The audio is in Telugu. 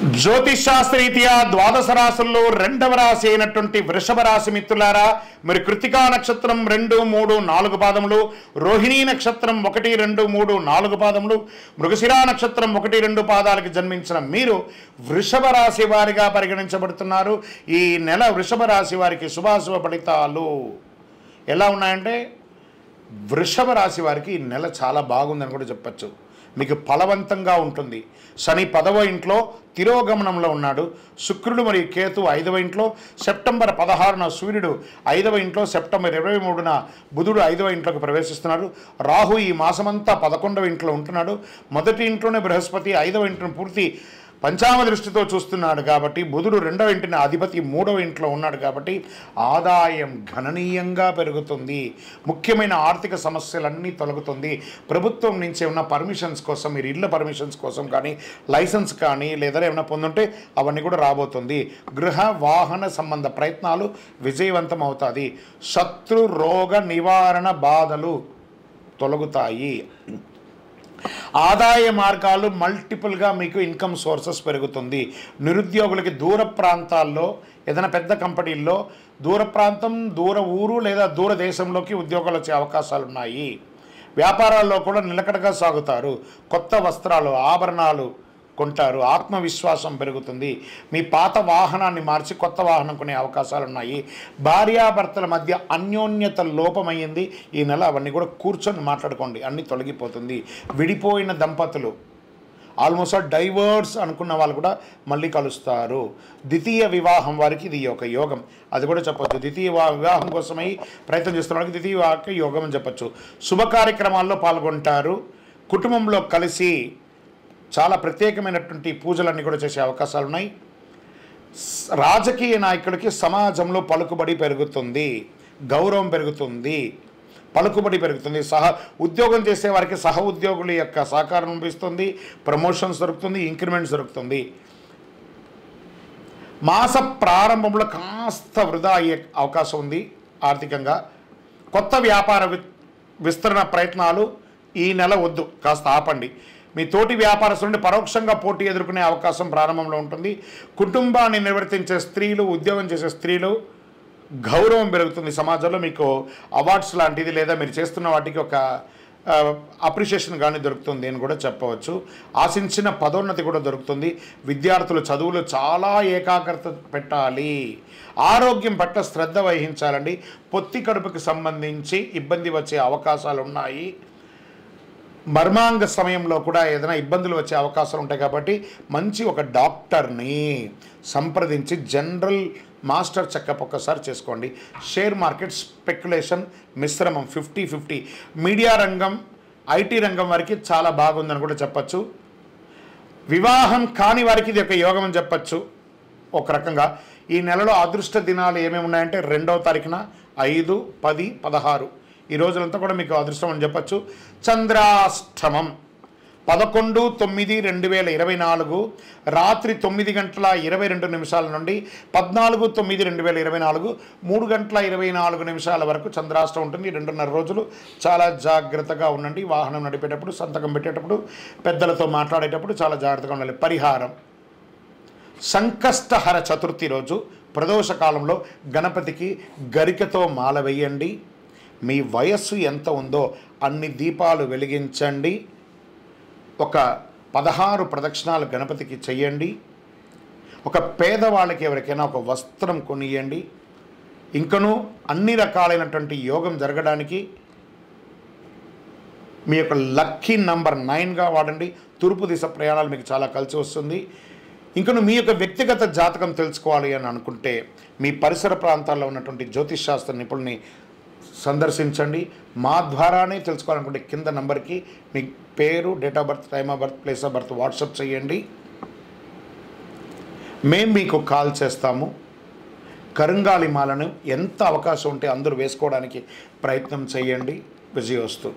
జ్యోతిషాస్త్రరీత్యా ద్వాదశ రాశుల్లో రెండవ రాశి అయినటువంటి వృషభ రాశి మిత్రులారా, మరి కృతికా నక్షత్రం 2, 3, 4 పాదములు, రోహిణీ నక్షత్రం 1, 2, 3, 4 పాదములు, మృగశిరా నక్షత్రం 1, 2 పాదాలకు జన్మించిన మీరు వృషభ రాశి వారిగా పరిగణించబడుతున్నారు. ఈ నెల వృషభ రాశి వారికి శుభాశుభ ఫలితాలు ఎలా ఉన్నాయంటే, వృషభ రాశి వారికి ఈ నెల చాలా బాగుందని కూడా చెప్పచ్చు. మీకు ఫలవంతంగా ఉంటుంది. శని 10వ ఇంట్లో తిరోగమనంలో ఉన్నాడు. శుక్రుడు మరియు కేతు 5వ ఇంట్లో, సెప్టెంబర్ 16న సూర్యుడు 5వ ఇంట్లో, సెప్టెంబర్ 23న బుధుడు 5వ ఇంట్లోకి ప్రవేశిస్తున్నాడు. రాహు ఈ మాసమంతా 11వ ఇంట్లో ఉంటున్నాడు. మొదటి ఇంట్లోనే బృహస్పతి 5వ ఇంటిని పూర్తి పంచామ దృష్టితో చూస్తున్నాడు కాబట్టి, బుధుడు 2వ ఇంటిని అధిపతి 3వ ఇంట్లో ఉన్నాడు కాబట్టి ఆదాయం గణనీయంగా పెరుగుతుంది. ముఖ్యమైన ఆర్థిక సమస్యలన్నీ తొలగుతుంది. ప్రభుత్వం నుంచి ఏమైనా పర్మిషన్స్ కోసం, మీరు ఇళ్ళ పర్మిషన్స్ కోసం కానీ, లైసెన్స్ కానీ లేదా ఏమైనా పొందుంటే అవన్నీ కూడా రాబోతుంది. గృహ వాహన సంబంధ ప్రయత్నాలు విజయవంతం అవుతాయి. శత్రు రోగ నివారణ బాధలు తొలగుతాయి. ఆదాయ మార్గాలు మల్టిపుల్గా మీకు ఇన్కమ్ సోర్సెస్ పెరుగుతుంది. నిరుద్యోగులకి దూర ప్రాంతాల్లో ఏదైనా పెద్ద కంపెనీల్లో దూర ప్రాంతం, దూర ఊరు లేదా దూర దేశంలోకి ఉద్యోగాలు వచ్చే అవకాశాలు ఉన్నాయి. వ్యాపారాల్లో కూడా నిలకడగా సాగుతారు. కొత్త వస్త్రాలు, ఆభరణాలు కొంటారు. ఆత్మవిశ్వాసం పెరుగుతుంది. మీ పాత వాహనాన్ని మార్చి కొత్త వాహనం కొనే అవకాశాలు ఉన్నాయి. భార్యాభర్తల మధ్య అన్యోన్యత లోపమైంది ఈ నెల. అవన్నీ కూడా కూర్చొని మాట్లాడుకోండి, అన్నీ తొలగిపోతుంది. విడిపోయిన దంపతులు, ఆల్మోస్ట్ డైవర్స్ అనుకున్న వాళ్ళు కూడా మళ్ళీ కలుస్తారు. ద్వితీయ వివాహం వారికి ఇది ఒక యోగం, అది కూడా చెప్పచ్చు. ద్వితీయ వివాహం కోసమై ప్రయత్నం చేస్తున్న వాళ్ళకి ద్వితీయ వివాహ యోగం అని చెప్పచ్చు. శుభ కార్యక్రమాల్లో పాల్గొంటారు. కుటుంబంలో కలిసి చాలా ప్రత్యేకమైనటువంటి పూజలన్నీ కూడా చేసే అవకాశాలు ఉన్నాయి. రాజకీయ నాయకులకి సమాజంలో పలుకుబడి పెరుగుతుంది, గౌరవం పెరుగుతుంది, పలుకుబడి పెరుగుతుంది. ఉద్యోగం చేసే వారికి సహ ఉద్యోగుల యొక్క సహకారం లభిస్తుంది. ప్రమోషన్స్ దొరుకుతుంది, ఇంక్రిమెంట్స్ దొరుకుతుంది. మాస ప్రారంభంలో కాస్త వృధా అయ్యే అవకాశం ఉంది ఆర్థికంగా. కొత్త వ్యాపార విస్తరణ ప్రయత్నాలు ఈ నెల వద్దు, కాస్త ఆపండి. మీ తోటి వ్యాపారస్తుల నుండి పరోక్షంగా పోటీ ఎదుర్కొనే అవకాశం ప్రారంభంలో ఉంటుంది. కుటుంబాన్ని నిర్వర్తించే స్త్రీలు, ఉద్యోగం చేసే స్త్రీలు గౌరవం పెరుగుతుంది. సమాజంలో మీకు అవార్డ్స్ లాంటిది లేదా మీరు చేస్తున్న వాటికి ఒక అప్రిషియేషన్ కానీ దొరుకుతుంది అని కూడా చెప్పవచ్చు. ఆశించిన పదోన్నతి కూడా దొరుకుతుంది. విద్యార్థులు చదువులు చాలా ఏకాగ్రత పెట్టాలి. ఆరోగ్యం పట్ల శ్రద్ధ వహించాలండి. పొత్తి కడుపుకి సంబంధించి ఇబ్బంది వచ్చే అవకాశాలు ఉన్నాయి. మర్మాంగ సమయంలో కూడా ఏదైనా ఇబ్బందులు వచ్చే అవకాశాలు ఉంటాయి కాబట్టి మంచి ఒక డాక్టర్ని సంప్రదించి జనరల్ మాస్టర్ చెకప్ ఒక్కసారి చేసుకోండి. షేర్ మార్కెట్ స్పెక్యులేషన్ మిశ్రమం 50-50. మీడియా రంగం, ఐటీ రంగం వారికి చాలా బాగుందని కూడా చెప్పచ్చు. వివాహం కాని వారికి ఇది ఒక యోగం అని చెప్పచ్చు. ఒక రకంగా ఈ నెలలో అదృష్ట దినాలు ఏమేమి ఉన్నాయంటే 2వ తారీఖున 5, 10, 16 ఈ రోజులంతా కూడా మీకు అదృష్టం అని చెప్పచ్చు. చంద్రాష్టమం 11/9/2024 రాత్రి 9:22 నుండి 14/9/2024 3:24 వరకు చంద్రాష్టమం ఉంటుంది. 2.5 రోజులు చాలా జాగ్రత్తగా ఉండండి. వాహనం నడిపేటప్పుడు, సంతకం పెట్టేటప్పుడు, పెద్దలతో మాట్లాడేటప్పుడు చాలా జాగ్రత్తగా ఉండాలి. పరిహారం: సంకష్టహర చతుర్థి రోజు ప్రదోష కాలంలో గణపతికి గరికతో మాల వేయండి. మీ వయస్సు ఎంత ఉందో అన్ని దీపాలు వెలిగించండి. ఒక 16 ప్రదక్షిణాలు గణపతికి చెయ్యండి. ఒక పేదవాళ్ళకి ఎవరికైనా ఒక వస్త్రం కొనియండి. ఇంకనూ అన్ని రకాలైనటువంటి యోగం జరగడానికి మీ యొక్క లక్కీ నంబర్ 9గా వాడండి. తూర్పు దిశ ప్రయాణాలు మీకు చాలా కలిసి వస్తుంది. ఇంకను మీ యొక్క వ్యక్తిగత జాతకం తెలుసుకోవాలి అని అనుకుంటే మీ పరిసర ప్రాంతాల్లో ఉన్నటువంటి జ్యోతిష్ శాస్త్ర నిపుణుల్ని సందర్శించండి. మా ద్వారానే తెలుసుకోవాలనుకుంటే కింద నంబర్కి మీ పేరు, date of birth, time of birth, place of birth WhatsApp చేయండి. మేము మీకు కాల్ చేస్తాము. కరుంగాలి మాలను ఎంత అవకాశం ఉంటే అందరూ వేసుకోవడానికి ప్రయత్నం చేయండి. విజయోస్తు.